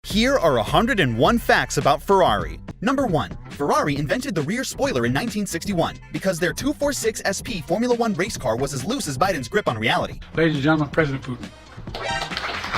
Here are 101 facts about Ferrari. Number 1. Ferrari invented the rear spoiler in 1961 because their 246 SP Formula One race car was as loose as Biden's grip on reality. Ladies and gentlemen, President Putin.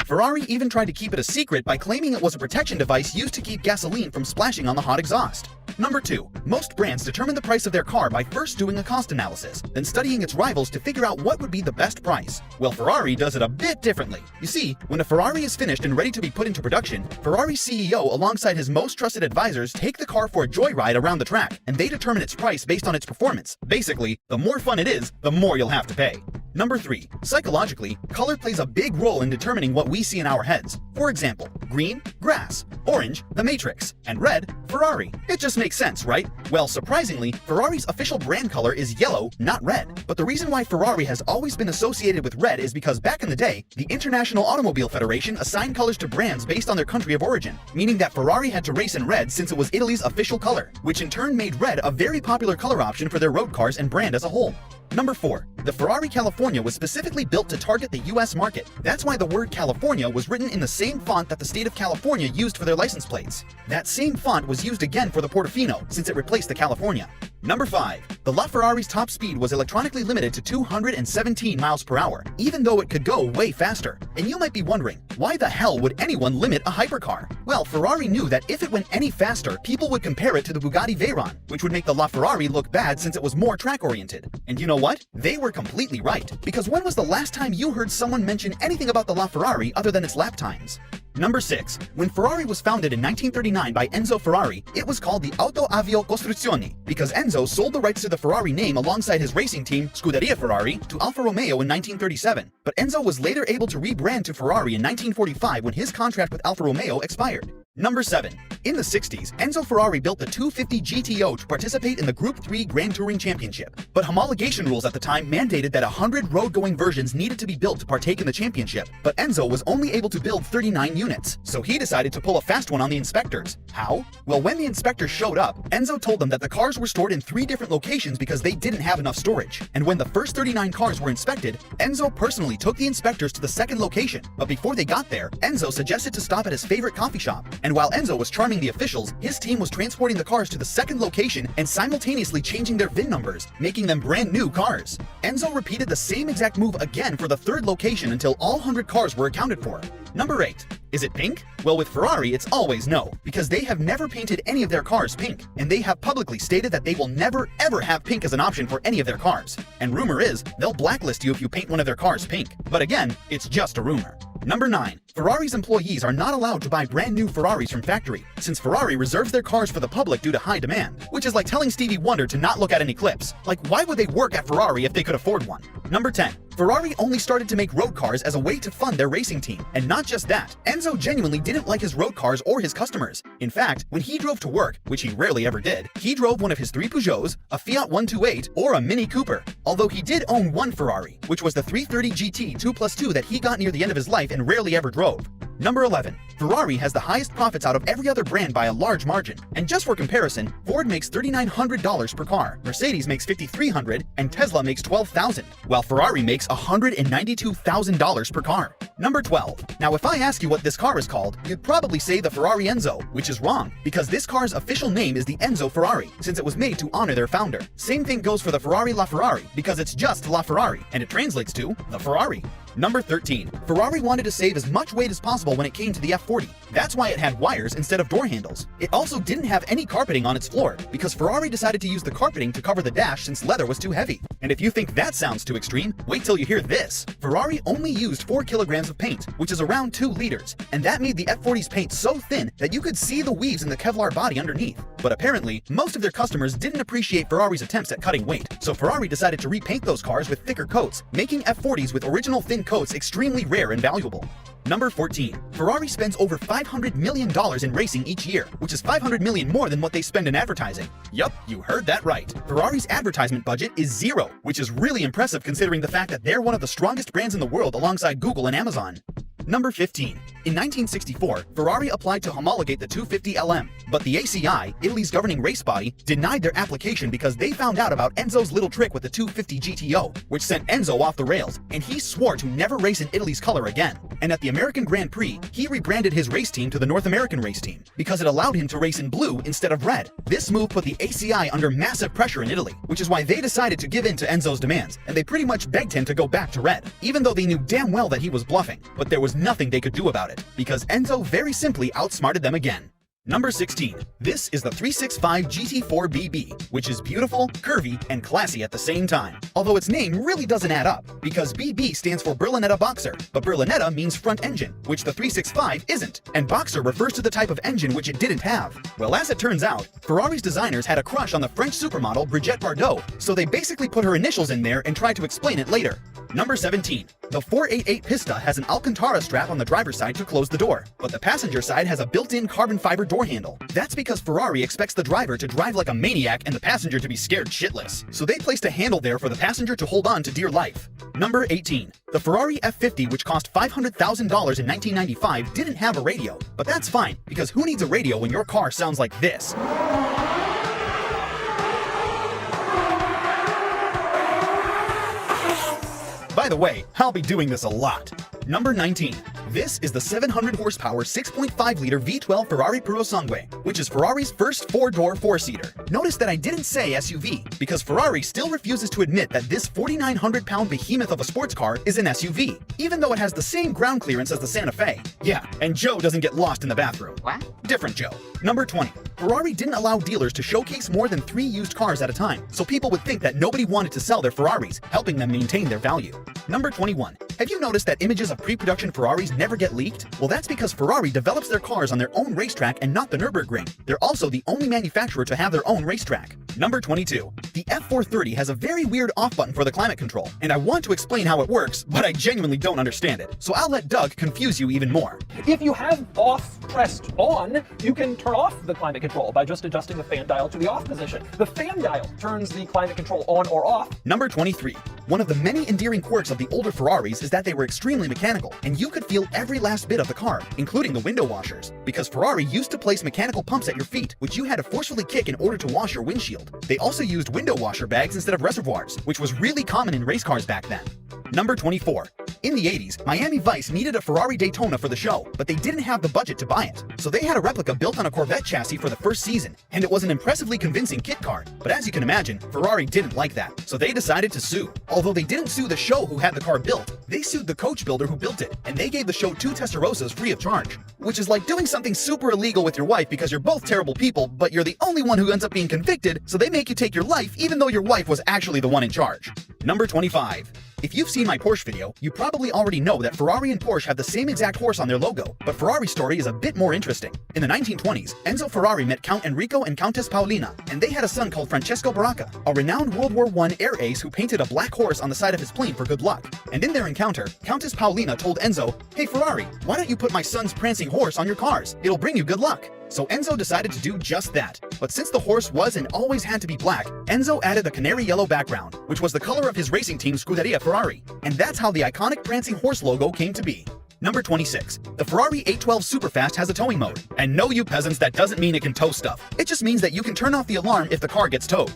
Ferrari even tried to keep it a secret by claiming it was a protection device used to keep gasoline from splashing on the hot exhaust. Number 2. Most brands determine the price of their car by first doing a cost analysis, then studying its rivals to figure out what would be the best price. Well, Ferrari does it a bit differently. You see, when a Ferrari is finished and ready to be put into production, Ferrari's CEO alongside his most trusted advisors take the car for a joyride around the track, and they determine its price based on its performance. Basically, the more fun it is, the more you'll have to pay. Number 3. Psychologically, color plays a big role in determining what we see in our heads. For example, green, grass; orange, the Matrix; and red, Ferrari. It just makes sense, right? Well, surprisingly, Ferrari's official brand color is yellow, not red. But the reason why Ferrari has always been associated with red is because back in the day, the International Automobile Federation assigned colors to brands based on their country of origin, meaning that Ferrari had to race in red since it was Italy's official color, which in turn made red a very popular color option for their road cars and brand as a whole. Number 4. The Ferrari California was specifically built to target the US market. That's why the word California was written in the same font that the state of California used for their license plates. That same font was used again for the Portofino, since it replaced the California. Number 5. The LaFerrari's top speed was electronically limited to 217 miles per hour, even though it could go way faster. And you might be wondering, why the hell would anyone limit a hypercar? Well, Ferrari knew that if it went any faster, people would compare it to the Bugatti Veyron, which would make the LaFerrari look bad since it was more track-oriented. And you know what? They were completely right, because when was the last time you heard someone mention anything about the LaFerrari other than its lap times? Number 6. When Ferrari was founded in 1939 by Enzo Ferrari, it was called the Auto Avio Costruzioni because Enzo sold the rights to the Ferrari name alongside his racing team, Scuderia Ferrari, to Alfa Romeo in 1937. But Enzo was later able to rebrand to Ferrari in 1945 when his contract with Alfa Romeo expired. Number 7. In the 60s, Enzo Ferrari built the 250 GTO to participate in the Group 3 Grand Touring Championship. But homologation rules at the time mandated that 100 road-going versions needed to be built to partake in the championship. But Enzo was only able to build 39 units, so he decided to pull a fast one on the inspectors. How? Well, when the inspectors showed up, Enzo told them that the cars were stored in 3 different locations because they didn't have enough storage. And when the first 39 cars were inspected, Enzo personally took the inspectors to the second location. But before they got there, Enzo suggested to stop at his favorite coffee shop. And while Enzo was charming the officials, his team was transporting the cars to the second location and simultaneously changing their VIN numbers, making them brand new cars. Enzo repeated the same exact move again for the third location until all 100 cars were accounted for. Number 8. Is it pink? Well, with Ferrari, it's always no, because they have never painted any of their cars pink, and they have publicly stated that they will never ever have pink as an option for any of their cars. And rumor is, they'll blacklist you if you paint one of their cars pink. But again, it's just a rumor. Number 9. Ferrari's employees are not allowed to buy brand new Ferraris from factory, since Ferrari reserves their cars for the public due to high demand, which is like telling Stevie Wonder to not look at any clips. Like, why would they work at Ferrari if they could afford one? Number 10. Ferrari only started to make road cars as a way to fund their racing team. And not just that, Enzo genuinely didn't like his road cars or his customers. In fact, when he drove to work, which he rarely ever did, he drove one of his 3 Peugeots, a Fiat 128, or a Mini Cooper. Although he did own one Ferrari, which was the 330 GT 2+2 that he got near the end of his life and rarely ever drove. Number 11. Ferrari has the highest profits out of every other brand by a large margin. And just for comparison, Ford makes $3,900 per car, Mercedes makes $5,300, and Tesla makes $12,000, while Ferrari makes $192,000 per car. Number 12. Now, if I ask you what this car is called, you'd probably say the Ferrari Enzo, which is wrong, because this car's official name is the Enzo Ferrari, since it was made to honor their founder. Same thing goes for the Ferrari LaFerrari, because it's just LaFerrari, and it translates to the Ferrari. Number 13. Ferrari wanted to save as much weight as possible when it came to the F40. That's why it had wires instead of door handles. It also didn't have any carpeting on its floor, because Ferrari decided to use the carpeting to cover the dash since leather was too heavy. And if you think that sounds too extreme, wait till you hear this. Ferrari only used 4 kilograms of paint, which is around 2 liters, and that made the F40's paint so thin that you could see the weaves in the Kevlar body underneath. But apparently, most of their customers didn't appreciate Ferrari's attempts at cutting weight, so Ferrari decided to repaint those cars with thicker coats, making F40s with original thin coats extremely rare and valuable. Number 14. Ferrari spends over $500 million in racing each year, which is $500 million more than what they spend in advertising. Yup, you heard that right. Ferrari's advertisement budget is 0, which is really impressive considering the fact that they're one of the strongest brands in the world alongside Google and Amazon. Number 15. In 1964, Ferrari applied to homologate the 250 LM, but the ACI, Italy's governing race body, denied their application because they found out about Enzo's little trick with the 250 GTO, which sent Enzo off the rails, and he swore to never race in Italy's color again. And at the American Grand Prix, he rebranded his race team to the North American race team, because it allowed him to race in blue instead of red. This move put the ACI under massive pressure in Italy, which is why they decided to give in to Enzo's demands, and they pretty much begged him to go back to red, even though they knew damn well that he was bluffing. But there was nothing they could do about it, because Enzo very simply outsmarted them again. Number 16. This is the 365 GT4 BB, which is beautiful, curvy, and classy at the same time. Although its name really doesn't add up, because BB stands for Berlinetta Boxer, but Berlinetta means front engine, which the 365 isn't, and Boxer refers to the type of engine which it didn't have. Well, as it turns out, Ferrari's designers had a crush on the French supermodel Brigitte Bardot, so they basically put her initials in there and tried to explain it later. Number 17. The 488 Pista has an Alcantara strap on the driver's side to close the door, but the passenger side has a built-in carbon fiber door handle. That's because Ferrari expects the driver to drive like a maniac and the passenger to be scared shitless. So they placed a handle there for the passenger to hold on to dear life. Number 18. The Ferrari F50, which cost $500,000 in 1995, didn't have a radio, but that's fine, because who needs a radio when your car sounds like this? By the way, I'll be doing this a lot. Number 19. This is the 700 horsepower 6.5-liter V12 Ferrari Purosangue, which is Ferrari's first 4-door 4-seater. Notice that I didn't say SUV, because Ferrari still refuses to admit that this 4,900-pound behemoth of a sports car is an SUV, even though it has the same ground clearance as the Santa Fe. Yeah, and Joe doesn't get lost in the bathroom. What? Different Joe. Number 20. Ferrari didn't allow dealers to showcase more than 3 used cars at a time, so people would think that nobody wanted to sell their Ferraris, helping them maintain their value. Number 21. Have you noticed that images of pre-production Ferraris never get leaked? Well, that's because Ferrari develops their cars on their own racetrack and not the Nürburgring. They're also the only manufacturer to have their own racetrack. Number 22. The F430 has a very weird off button for the climate control, and I want to explain how it works, but I genuinely don't understand it. So I'll let Doug confuse you even more. If you have off pressed on, you can turn off the climate control by just adjusting the fan dial to the off position. The fan dial turns the climate control on or off. Number 23. One of the many endearing quirks of the older Ferraris is that they were extremely mechanical, and you could feel every last bit of the car, including the window washers, because Ferrari used to place mechanical pumps at your feet, which you had to forcefully kick in order to wash your windshield. They also used window washer bags instead of reservoirs, which was really common in race cars back then. Number 24. In the 80s, Miami Vice needed a Ferrari Daytona for the show, but they didn't have the budget to buy it. So they had a replica built on a Corvette chassis for the first season, and it was an impressively convincing kit car. But as you can imagine, Ferrari didn't like that, so they decided to sue. Although they didn't sue the show who had the car built, they sued the coach builder who built it, and they gave the show 2 Testarossas free of charge. Which is like doing something super illegal with your wife because you're both terrible people, but you're the only one who ends up being convicted, so they make you take your life even though your wife was actually the one in charge. Number 25. If you've seen my Porsche video, you probably already know that Ferrari and Porsche have the same exact horse on their logo, but Ferrari's story is a bit more interesting. In the 1920s, Enzo Ferrari met Count Enrico and Countess Paolina, and they had a son called Francesco Baracca, a renowned World War I air ace who painted a black horse on the side of his plane for good luck. And in their encounter, Countess Paolina told Enzo, "Hey Ferrari, why don't you put my son's prancing horse on your cars? It'll bring you good luck." So Enzo decided to do just that. But since the horse was and always had to be black, Enzo added a canary yellow background, which was the color of his racing team Scuderia Ferrari. And that's how the iconic prancing horse logo came to be. Number 26. The Ferrari 812 Superfast has a towing mode. And no, you peasants, that doesn't mean it can tow stuff. It just means that you can turn off the alarm if the car gets towed.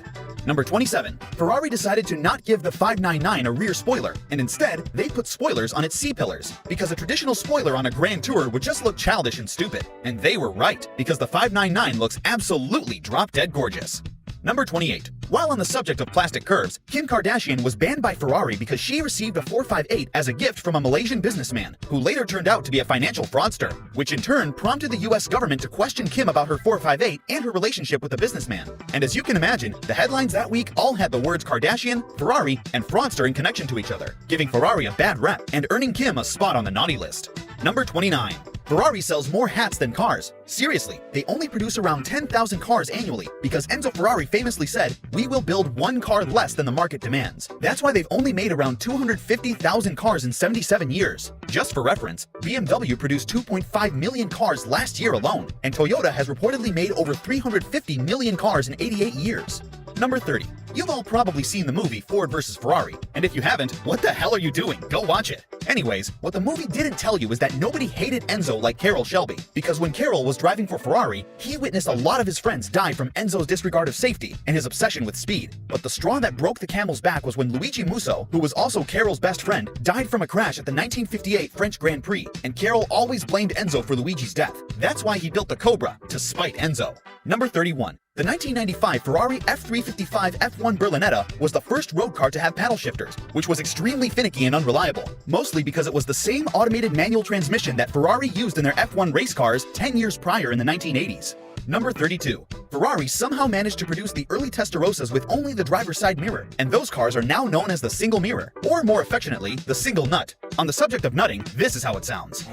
Number 27. Ferrari decided to not give the 599 a rear spoiler, and instead, they put spoilers on its C-pillars, because a traditional spoiler on a Grand Tour would just look childish and stupid. And they were right, because the 599 looks absolutely drop-dead gorgeous. Number 28. While on the subject of plastic curves, Kim Kardashian was banned by Ferrari because she received a 458 as a gift from a Malaysian businessman, who later turned out to be a financial fraudster, which in turn prompted the US government to question Kim about her 458 and her relationship with the businessman. And as you can imagine, the headlines that week all had the words Kardashian, Ferrari, and fraudster in connection to each other, giving Ferrari a bad rep and earning Kim a spot on the naughty list. Number 29. Ferrari sells more hats than cars. Seriously, they only produce around 10,000 cars annually because Enzo Ferrari famously said, "We will build 1 car less than the market demands." That's why they've only made around 250,000 cars in 77 years. Just for reference, BMW produced 2.5 million cars last year alone, and Toyota has reportedly made over 350 million cars in 88 years. Number 30. You've all probably seen the movie Ford vs. Ferrari, and if you haven't, what the hell are you doing? Go watch it. Anyways, what the movie didn't tell you is that nobody hated Enzo like Carroll Shelby, because when Carroll was driving for Ferrari, he witnessed a lot of his friends die from Enzo's disregard of safety and his obsession with speed. But the straw that broke the camel's back was when Luigi Musso, who was also Carroll's best friend, died from a crash at the 1958 French Grand Prix, and Carroll always blamed Enzo for Luigi's death. That's why he built the Cobra, to spite Enzo. Number 31. The 1995 Ferrari F355 F1 Berlinetta was the first road car to have paddle shifters, which was extremely finicky and unreliable, mostly because it was the same automated manual transmission that Ferrari used in their F1 race cars 10 years prior in the 1980s. Number 32. Ferrari somehow managed to produce the early Testarossas with only the driver's side mirror, and those cars are now known as the single mirror, or more affectionately, the single nut. On the subject of nutting, this is how it sounds.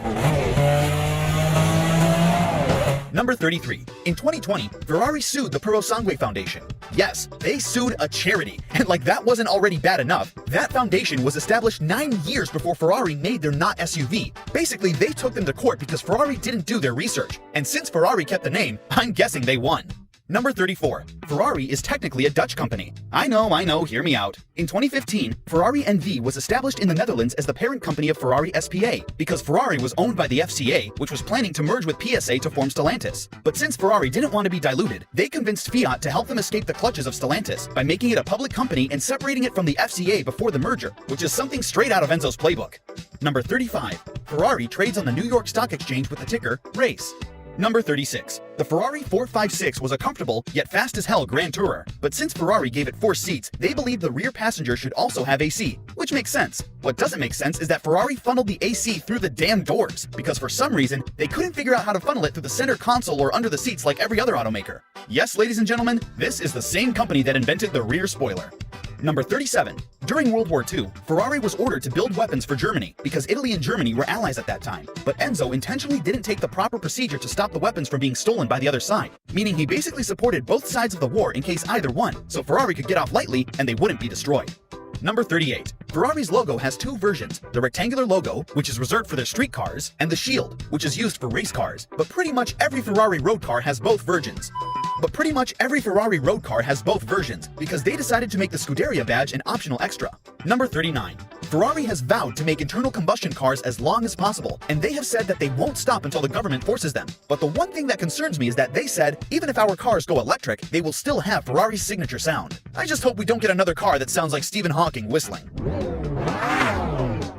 Number 33. In 2020, Ferrari sued the Puro Sangue Foundation. Yes, they sued a charity, and like that wasn't already bad enough, that foundation was established 9 years before Ferrari made their not SUV. Basically, they took them to court because Ferrari didn't do their research, and since Ferrari kept the name, I'm guessing they won. Number 34. Ferrari is technically a Dutch company. I know, hear me out. In 2015, Ferrari NV was established in the Netherlands as the parent company of Ferrari SPA, because Ferrari was owned by the FCA, which was planning to merge with PSA to form Stellantis. But since Ferrari didn't want to be diluted, they convinced Fiat to help them escape the clutches of Stellantis by making it a public company and separating it from the FCA before the merger, which is something straight out of Enzo's playbook. Number 35. Ferrari trades on the New York Stock Exchange with the ticker RACE. Number 36. The Ferrari 456 was a comfortable, yet fast as hell Grand Tourer, but since Ferrari gave it 4 seats, they believed the rear passenger should also have AC, which makes sense. What doesn't make sense is that Ferrari funneled the AC through the damn doors, because for some reason, they couldn't figure out how to funnel it through the center console or under the seats like every other automaker. Yes, ladies and gentlemen, this is the same company that invented the rear spoiler. Number 37. During World War II, Ferrari was ordered to build weapons for Germany because Italy and Germany were allies at that time. But Enzo intentionally didn't take the proper procedure to stop the weapons from being stolen by the other side, meaning he basically supported both sides of the war in case either won, so Ferrari could get off lightly and they wouldn't be destroyed. Number 38. Ferrari's logo has 2 versions, the rectangular logo, which is reserved for their street cars, and the shield, which is used for race cars. But pretty much every Ferrari road car has both versions. Because they decided to make the Scuderia badge an optional extra. Number 39. Ferrari has vowed to make internal combustion cars as long as possible, and they have said that they won't stop until the government forces them. But the one thing that concerns me is that they said, even if our cars go electric, they will still have Ferrari's signature sound. I just hope we don't get another car that sounds like Stephen Hawking whistling.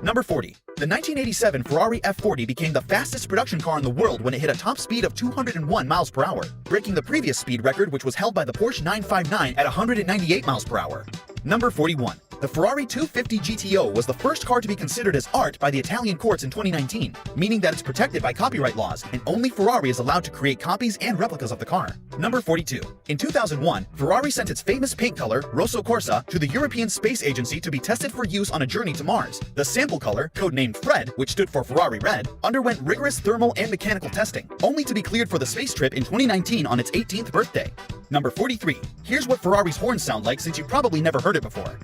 Number 40. The 1987 Ferrari F40 became the fastest production car in the world when it hit a top speed of 201 miles per hour, breaking the previous speed record, which was held by the Porsche 959 at 198 miles per hour. Number 41. The Ferrari 250 GTO was the first car to be considered as art by the Italian courts in 2019, meaning that it's protected by copyright laws, and only Ferrari is allowed to create copies and replicas of the car. Number 42. In 2001, Ferrari sent its famous paint color, Rosso Corsa, to the European Space Agency to be tested for use on a journey to Mars. The sample color, codenamed Fred, which stood for Ferrari Red, underwent rigorous thermal and mechanical testing, only to be cleared for the space trip in 2019 on its 18th birthday. Number 43. Here's what Ferrari's horns sound like, since you probably never heard it before.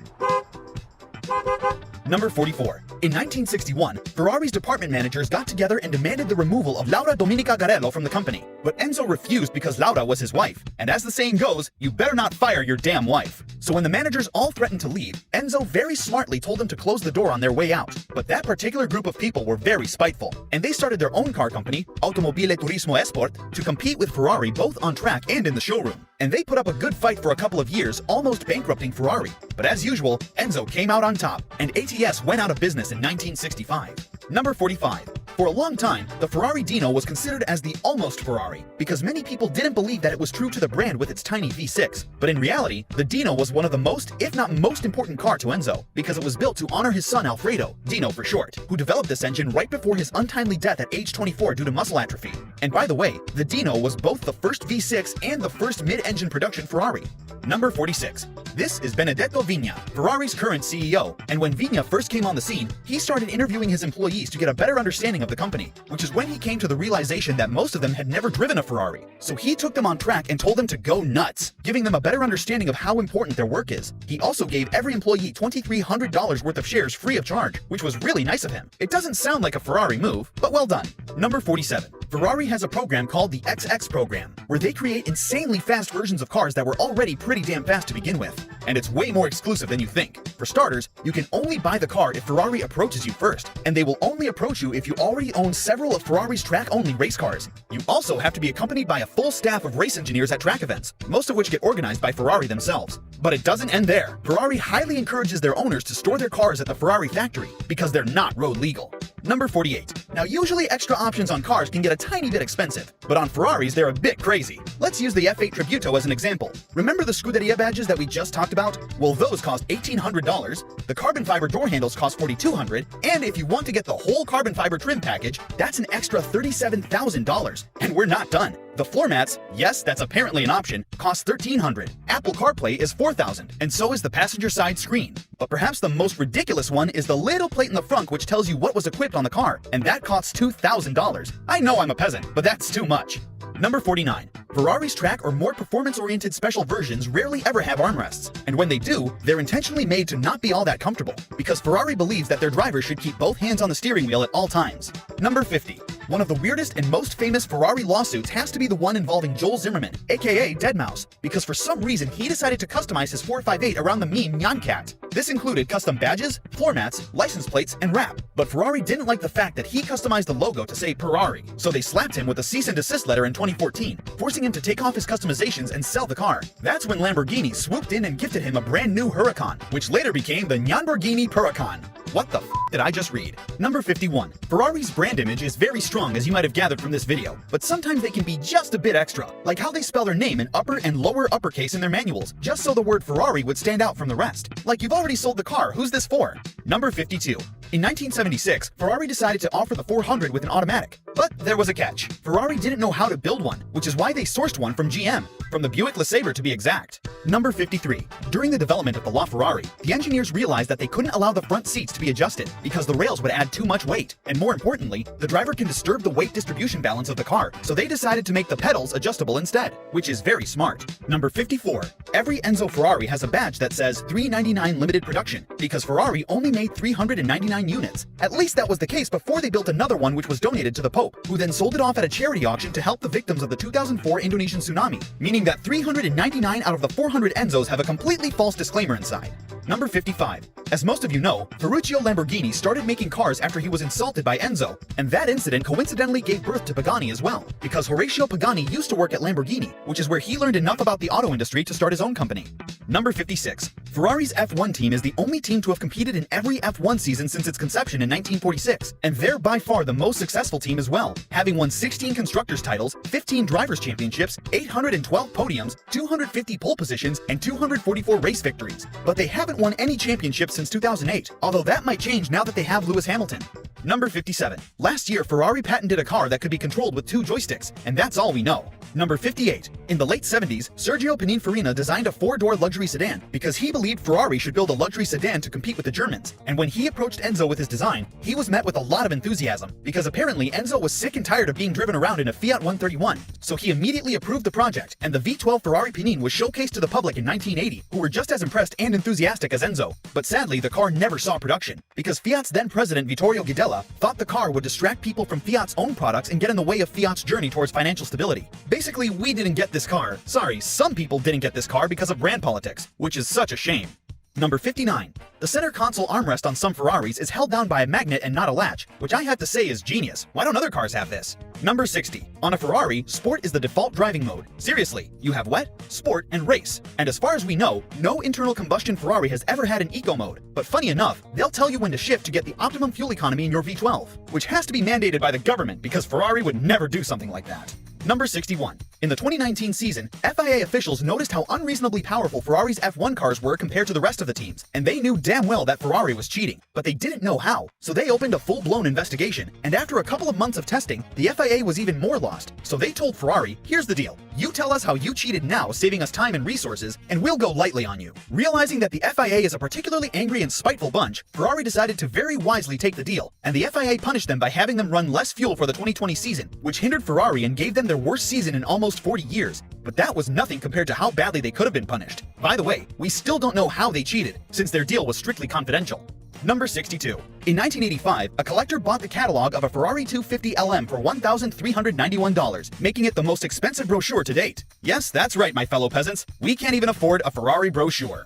Number 44. In 1961, Ferrari's department managers got together and demanded the removal of Laura Dominica Garello from the company. But Enzo refused because Laura was his wife. And as the saying goes, you better not fire your damn wife. So when the managers all threatened to leave, Enzo very smartly told them to close the door on their way out. But that particular group of people were very spiteful, and they started their own car company, Automobile Turismo Esport, to compete with Ferrari both on track and in the showroom. And they put up a good fight for a couple of years, almost bankrupting Ferrari. But as usual, Enzo came out on top, and ATS went out of business in 1965. Number 45. For a long time, the Ferrari Dino was considered as the almost Ferrari, because many people didn't believe that it was true to the brand with its tiny V6. But in reality, the Dino was one of the most, if not most important car to Enzo, because it was built to honor his son Alfredo, Dino for short, who developed this engine right before his untimely death at age 24 due to muscle atrophy. And by the way, the Dino was both the first V6 and the first mid-engine production Ferrari. Number 46. This is Benedetto Vigna, Ferrari's current CEO, and when Vigna first came on the scene, he started interviewing his employees to get a better understanding of the company, which is when he came to the realization that most of them had never driven a Ferrari. So he took them on track and told them to go nuts, giving them a better understanding of how important their work is. He also gave every employee $2,300 worth of shares free of charge, which was really nice of him. It doesn't sound like a Ferrari move, but well done. Number 47. Ferrari has a program called the XX program, where they create insanely fast versions of cars that were already pretty damn fast to begin with. And it's way more exclusive than you think. For starters, you can only buy the car if Ferrari approaches you first, and they will only approach you if you already own several of Ferrari's track-only race cars. You also have to be accompanied by a full staff of race engineers at track events, most of which get organized by Ferrari themselves. But it doesn't end there. Ferrari highly encourages their owners to store their cars at the Ferrari factory because they're not road legal. Number 48. Now usually extra options on cars can get a tiny bit expensive, but on Ferraris they're a bit crazy. Let's use the F8 Tributo as an example. Remember the Scuderia badges that we just talked about? Well, those cost $1,800, the carbon fiber door handles cost $4,200, and if you want to get the whole carbon fiber trim package, that's an extra $37,000. And we're not done. The floor mats, yes, that's apparently an option, cost $1,300. Apple CarPlay is $4,000, and so is the passenger side screen. But perhaps the most ridiculous one is the little plate in the front which tells you what was equipped on the car, and that costs $2,000. I know I'm a peasant, but that's too much. Number 49. Ferrari's track or more performance-oriented special versions rarely ever have armrests, and when they do, they're intentionally made to not be all that comfortable, because Ferrari believes that their drivers should keep both hands on the steering wheel at all times. Number 50. One of the weirdest and most famous Ferrari lawsuits has to be the one involving Joel Zimmerman, aka Deadmau5, because for some reason he decided to customize his 458 around the meme Nyan Cat. This included custom badges, floor mats, license plates, and wrap. But Ferrari didn't like the fact that he customized the logo to say Ferrari, so they slapped him with a cease and desist letter in 2014, forcing him to take off his customizations and sell the car. That's when Lamborghini swooped in and gifted him a brand new Huracan, which later became the Lamborghini Huracan. What the f did I just read? Number 51. Ferrari's brand image is very strong, as you might have gathered from this video, but sometimes they can be just a bit extra, like how they spell their name in upper and lower uppercase in their manuals, just so the word Ferrari would stand out from the rest. Like, you've already sold the car, who's this for? Number 52. In 1976, Ferrari decided to offer the 400 with an automatic. But there was a catch. Ferrari didn't know how to build one, which is why they sourced one from GM, from the Buick LeSabre to be exact. Number 53. During the development of the LaFerrari, the engineers realized that they couldn't allow the front seats to be adjusted because the rails would add too much weight, and more importantly, the driver can disturb the weight distribution balance of the car, so they decided to make the pedals adjustable instead, which is very smart. Number 54. Every Enzo Ferrari has a badge that says 399 limited production, because Ferrari only made 399 units. At least that was the case before they built another one which was donated to the Pope, who then sold it off at a charity auction to help the victims of the 2004 Indonesian tsunami, meaning that 399 out of the 400 Enzos have a completely false disclaimer inside. Number 55. As most of you know, Ferruccio Lamborghini started making cars after he was insulted by Enzo, and that incident coincidentally gave birth to Pagani as well, because Horacio Pagani used to work at Lamborghini, which is where he learned enough about the auto industry to start his own company. Number 56. Ferrari's F1 team is the only team to have competed in every F1 season since its conception in 1946, and they're by far the most successful team as well, having won 16 constructors titles, 15 drivers championships, 812 podiums, 250 pole positions, and 244 race victories. But they haven't won any championships since 2008, although that might change now that they have Lewis Hamilton. Number 57. Last year, Ferrari patented a car that could be controlled with 2 joysticks, and that's all we know. Number 58. In the late 70s, Sergio Pininfarina designed a 4-door luxury sedan because he believed Ferrari should build a luxury sedan to compete with the Germans. And when he approached Enzo with his design, he was met with a lot of enthusiasm because apparently Enzo was sick and tired of being driven around in a Fiat 131. So he immediately approved the project, and the V12 Ferrari Pinin was showcased to the public in 1980, who were just as impressed and enthusiastic as Enzo. But sadly, the car never saw production because Fiat's then president Vittorio Guidella thought the car would distract people from Fiat's own products and get in the way of Fiat's journey towards financial stability. Basically, we didn't get this car. Sorry, some people didn't get this car because of brand politics, which is such a shame. Number 59. The center console armrest on some Ferraris is held down by a magnet and not a latch, which I have to say is genius. Why don't other cars have this? Number 60. On a Ferrari, Sport is the default driving mode. Seriously, you have Wet, Sport, and Race. And as far as we know, no internal combustion Ferrari has ever had an eco mode. But funny enough, they'll tell you when to shift to get the optimum fuel economy in your V12, which has to be mandated by the government because Ferrari would never do something like that. Number 61. In the 2019 season, FIA officials noticed how unreasonably powerful Ferrari's F1 cars were compared to the rest of the teams, and they knew damn well that Ferrari was cheating, but they didn't know how. So they opened a full-blown investigation, and after a couple of months of testing, the FIA was even more lost. So they told Ferrari, here's the deal. You tell us how you cheated now, saving us time and resources, and we'll go lightly on you. Realizing that the FIA is a particularly angry and spiteful bunch, Ferrari decided to very wisely take the deal, and the FIA punished them by having them run less fuel for the 2020 season, which hindered Ferrari and gave them their worst season in almost 40 years. But that was nothing compared to how badly they could have been punished. By the way, we still don't know how they cheated, since their deal was strictly confidential. Number 62. In 1985, a collector bought the catalog of a Ferrari 250 LM for $1,391, making it the most expensive brochure to date. Yes, that's right, my fellow peasants. We can't even afford a Ferrari brochure.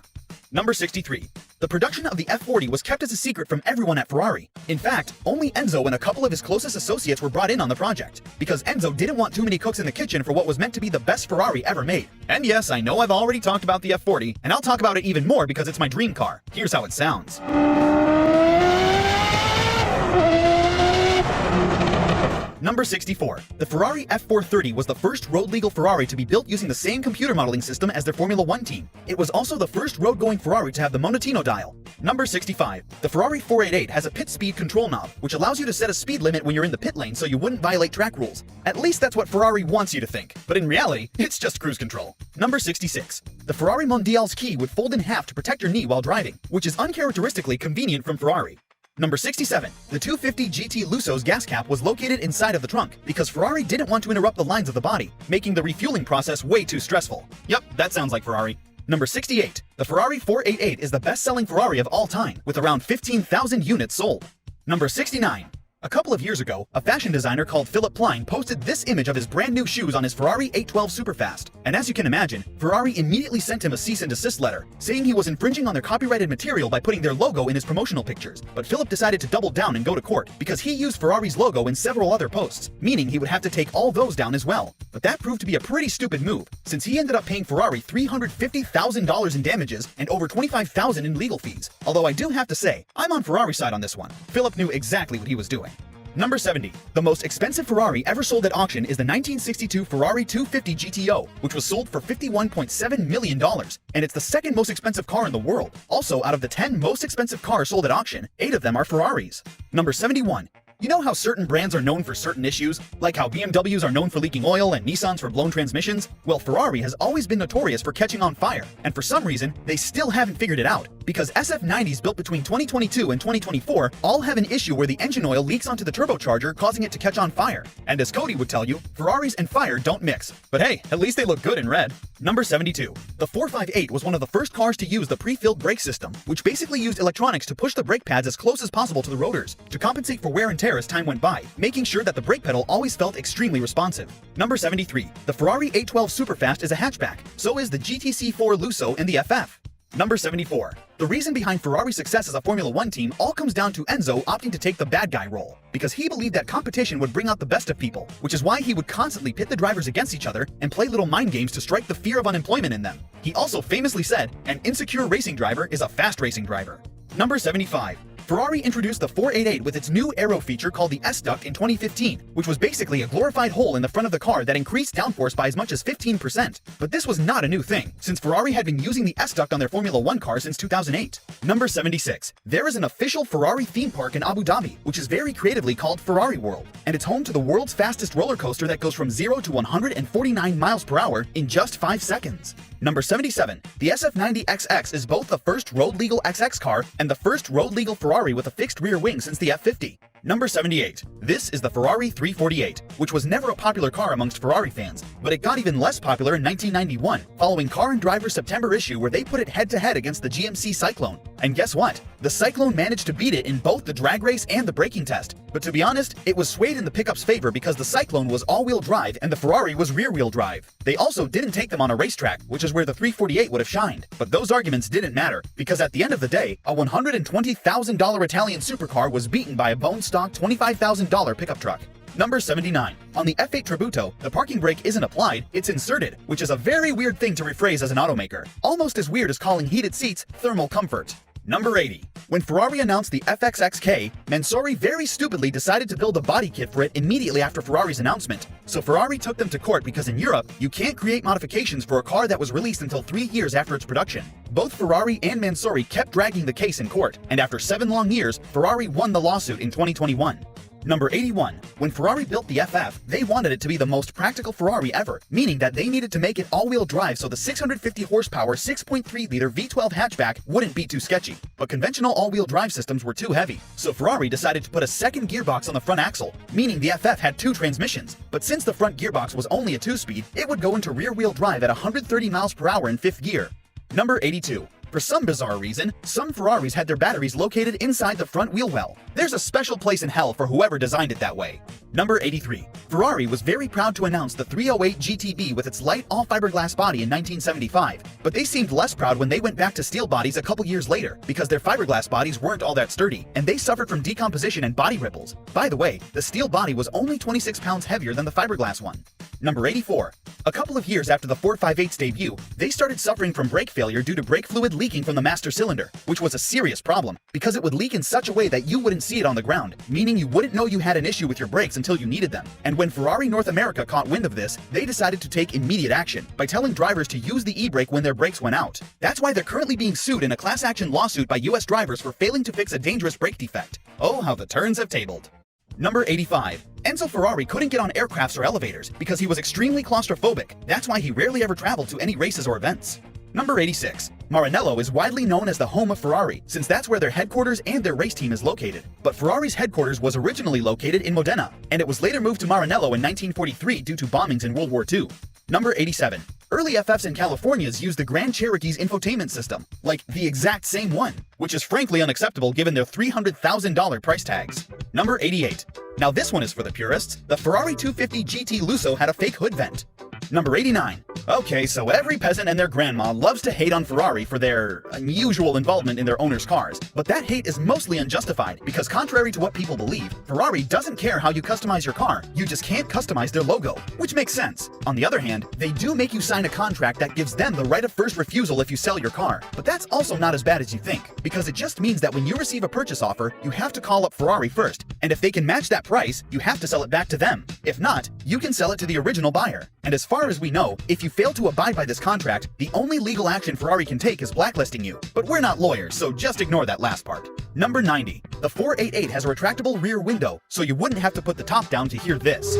Number 63. The production of the F40 was kept as a secret from everyone at Ferrari. In fact, only Enzo and a couple of his closest associates were brought in on the project, because Enzo didn't want too many cooks in the kitchen for what was meant to be the best Ferrari ever made. And yes, I know I've already talked about the F40, and I'll talk about it even more because it's my dream car. Here's how it sounds. Number 64. The Ferrari F430 was the first road-legal Ferrari to be built using the same computer modeling system as their Formula 1 team. It was also the first road-going Ferrari to have the Monotino dial. Number 65. The Ferrari 488 has a pit speed control knob, which allows you to set a speed limit when you're in the pit lane so you wouldn't violate track rules. At least that's what Ferrari wants you to think, but in reality, it's just cruise control. Number 66. The Ferrari Mondial's key would fold in half to protect your knee while driving, which is uncharacteristically convenient from Ferrari. Number 67. The 250 GT Luso's gas cap was located inside of the trunk because Ferrari didn't want to interrupt the lines of the body, making the refueling process way too stressful. Yep, that sounds like Ferrari. Number 68. The Ferrari 488 is the best-selling Ferrari of all time, with around 15,000 units sold. Number 69. A couple of years ago, a fashion designer called Philip Plein posted this image of his brand new shoes on his Ferrari 812 Superfast. And as you can imagine, Ferrari immediately sent him a cease and desist letter, saying he was infringing on their copyrighted material by putting their logo in his promotional pictures. But Philip decided to double down and go to court, because he used Ferrari's logo in several other posts, meaning he would have to take all those down as well. But that proved to be a pretty stupid move, since he ended up paying Ferrari $350,000 in damages and over $25,000 in legal fees. Although I do have to say, I'm on Ferrari's side on this one. Philip knew exactly what he was doing. Number 70. The most expensive Ferrari ever sold at auction is the 1962 Ferrari 250 GTO, which was sold for $51.7 million, and it's the second most expensive car in the world. Also, out of the 10 most expensive cars sold at auction, 8 of them are Ferraris. Number 71. You know how certain brands are known for certain issues? Like how BMWs are known for leaking oil and Nissans for blown transmissions? Well, Ferrari has always been notorious for catching on fire, and for some reason, they still haven't figured it out. Because SF90s built between 2022 and 2024 all have an issue where the engine oil leaks onto the turbocharger, causing it to catch on fire. And as Cody would tell you, Ferraris and fire don't mix. But hey, at least they look good in red. Number 72. The 458 was one of the first cars to use the pre-filled brake system, which basically used electronics to push the brake pads as close as possible to the rotors, to compensate for wear and tear as time went by, making sure that the brake pedal always felt extremely responsive. Number 73. The Ferrari 812 Superfast is a hatchback, so is the GTC4 Lusso and the FF. Number 74. The reason behind Ferrari's success as a Formula 1 team all comes down to Enzo opting to take the bad guy role, because he believed that competition would bring out the best of people, which is why he would constantly pit the drivers against each other and play little mind games to strike the fear of unemployment in them. He also famously said, "An insecure racing driver is a fast racing driver." Number 75. Ferrari introduced the 488 with its new aero feature called the S-Duct in 2015, which was basically a glorified hole in the front of the car that increased downforce by as much as 15%. But this was not a new thing, since Ferrari had been using the S-Duct on their Formula 1 car since 2008. Number 76. There is an official Ferrari theme park in Abu Dhabi, which is very creatively called Ferrari World, and it's home to the world's fastest roller coaster that goes from 0 to 149 miles per hour in just 5 seconds. Number 77. The SF90XX is both the first road-legal XX car and the first road-legal Ferrari with a fixed rear wing since the F50. Number 78. This is the Ferrari 348, which was never a popular car amongst Ferrari fans, but it got even less popular in 1991, following Car and Driver's September issue where they put it head-to-head against the GMC Cyclone. And guess what? The Cyclone managed to beat it in both the drag race and the braking test. But to be honest, it was swayed in the pickup's favor because the Cyclone was all-wheel drive and the Ferrari was rear-wheel drive. They also didn't take them on a racetrack, which is where the 348 would have shined. But those arguments didn't matter, because at the end of the day, a $120,000 Italian supercar was beaten by a bone-stock $25,000 pickup truck. Number 79. On the F8 Tributo, the parking brake isn't applied, it's inserted, which is a very weird thing to rephrase as an automaker. Almost as weird as calling heated seats thermal comfort. Number 80. When Ferrari announced the FXXK, Mansouri very stupidly decided to build a body kit for it immediately after Ferrari's announcement. So Ferrari took them to court because in Europe, you can't create modifications for a car that was released until 3 years after its production. Both Ferrari and Mansouri kept dragging the case in court, and after 7 long years, Ferrari won the lawsuit in 2021. Number 81. When Ferrari built the FF, they wanted it to be the most practical Ferrari ever, meaning that they needed to make it all-wheel drive so the 650 horsepower 6.3-liter V12 hatchback wouldn't be too sketchy. But conventional all-wheel drive systems were too heavy, so Ferrari decided to put a second gearbox on the front axle, meaning the FF had 2 transmissions. But since the front gearbox was only a 2-speed, it would go into rear-wheel drive at 130 miles per hour in 5th gear. Number 82. For some bizarre reason, some Ferraris had their batteries located inside the front wheel well. There's a special place in hell for whoever designed it that way. Number 83. Ferrari was very proud to announce the 308 GTB with its light all-fiberglass body in 1975, but they seemed less proud when they went back to steel bodies a couple years later because their fiberglass bodies weren't all that sturdy, and they suffered from decomposition and body ripples. By the way, the steel body was only 26 pounds heavier than the fiberglass one. Number 84. A couple of years after the 458's debut, they started suffering from brake failure due to brake fluid leaking from the master cylinder, which was a serious problem because it would leak in such a way that you wouldn't see it on the ground, meaning you wouldn't know you had an issue with your brakes until you needed them. And when Ferrari North America caught wind of this, they decided to take immediate action by telling drivers to use the e-brake when their brakes went out. That's why they're currently being sued in a class action lawsuit by US drivers for failing to fix a dangerous brake defect. Oh, how the turns have tabled. Number 85. Enzo Ferrari couldn't get on aircrafts or elevators because he was extremely claustrophobic. That's why he rarely ever traveled to any races or events. Number 86. Maranello is widely known as the home of Ferrari, since that's where their headquarters and their race team is located. But Ferrari's headquarters was originally located in Modena, and it was later moved to Maranello in 1943 due to bombings in World War II. Number 87. Early FFs in California's used the Grand Cherokee's infotainment system, like the exact same one, which is frankly unacceptable given their $300,000 price tags. Number 88. Now this one is for the purists. The Ferrari 250 GT Lusso had a fake hood vent. Number 89. Okay, so every peasant and their grandma loves to hate on Ferrari for their unusual involvement in their owners' cars. But that hate is mostly unjustified because contrary to what people believe, Ferrari doesn't care how you customize your car, you just can't customize their logo, which makes sense. On the other hand, they do make you sign a contract that gives them the right of first refusal if you sell your car. But that's also not as bad as you think, because it just means that when you receive a purchase offer, you have to call up Ferrari first, and if they can match that price, you have to sell it back to them. If not, you can sell it to the original buyer. And as far as we know, if you fail to abide by this contract, the only legal action Ferrari can take is blacklisting you. But we're not lawyers, so just ignore that last part. Number 90. The 488 has a retractable rear window, so you wouldn't have to put the top down to hear this.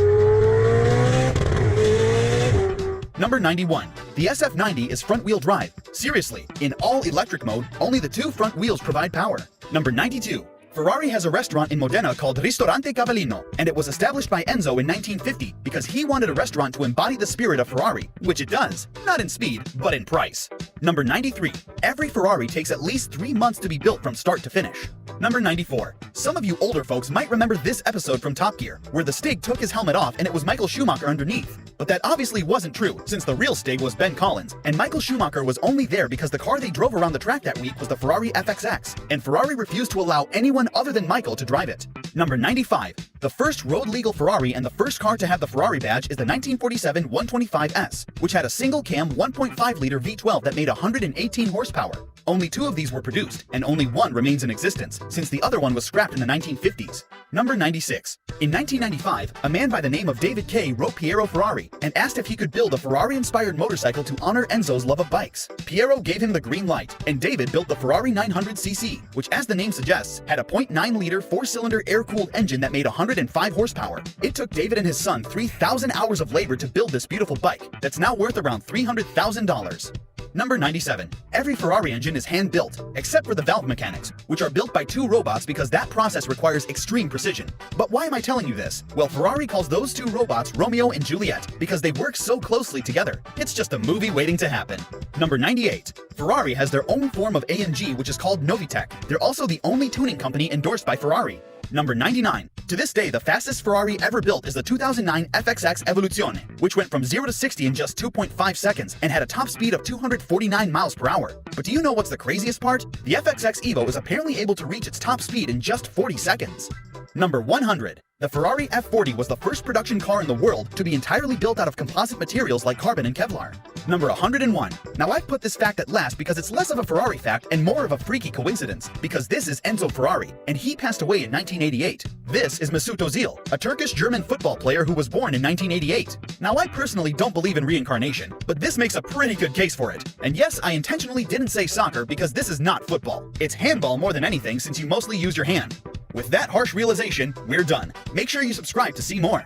Number 91. The SF90 is front-wheel drive. Seriously, in all-electric mode, only the 2 front wheels provide power. Number 92. Ferrari has a restaurant in Modena called Ristorante Cavallino, and it was established by Enzo in 1950 because he wanted a restaurant to embody the spirit of Ferrari, which it does, not in speed, but in price. Number 93. Every Ferrari takes at least 3 months to be built from start to finish. Number 94. Some of you older folks might remember this episode from Top Gear, where the Stig took his helmet off and it was Michael Schumacher underneath. But that obviously wasn't true, since the real Stig was Ben Collins, and Michael Schumacher was only there because the car they drove around the track that week was the Ferrari FXX, and Ferrari refused to allow anyone other than Michael to drive it. Number 95. The first road-legal Ferrari and the first car to have the Ferrari badge is the 1947 125S, which had a single-cam 1.5-liter V12 that made 118 horsepower. Only 2 of these were produced, and only 1 remains in existence, since the other one was scrapped in the 1950s. Number 96. In 1995, a man by the name of David Kay wrote Piero Ferrari and asked if he could build a Ferrari-inspired motorcycle to honor Enzo's love of bikes. Piero gave him the green light, and David built the Ferrari 900cc, which, as the name suggests, had a 0.9-liter 4-cylinder air-cooled engine that made 105 horsepower. It took David and his son 3,000 hours of labor to build this beautiful bike that's now worth around $300,000. Number 97. Every Ferrari engine is hand-built, except for the valve mechanics, which are built by 2 robots because that process requires extreme precision. But why am I telling you this? Well, Ferrari calls those 2 robots Romeo and Juliet because they work so closely together. It's just a movie waiting to happen. Number 98. Ferrari has their own form of AMG, which is called Novitec. They're also the only tuning company endorsed by Ferrari. Number 99. To this day, the fastest Ferrari ever built is the 2009 FXX Evoluzione, which went from 0 to 60 in just 2.5 seconds and had a top speed of 249 miles per hour. But do you know what's the craziest part? The FXX Evo is apparently able to reach its top speed in just 40 seconds. Number 100. The Ferrari F40 was the first production car in the world to be entirely built out of composite materials like carbon and Kevlar. Number 101. Now I've put this fact at last because it's less of a Ferrari fact and more of a freaky coincidence, because this is Enzo Ferrari, and he passed away in 1988. This is Mesut Ozil, a Turkish-German football player who was born in 1988. Now I personally don't believe in reincarnation, but this makes a pretty good case for it. And yes, I intentionally didn't say soccer because this is not football. It's handball more than anything, since you mostly use your hand. With that harsh realization, we're done. Make sure you subscribe to see more.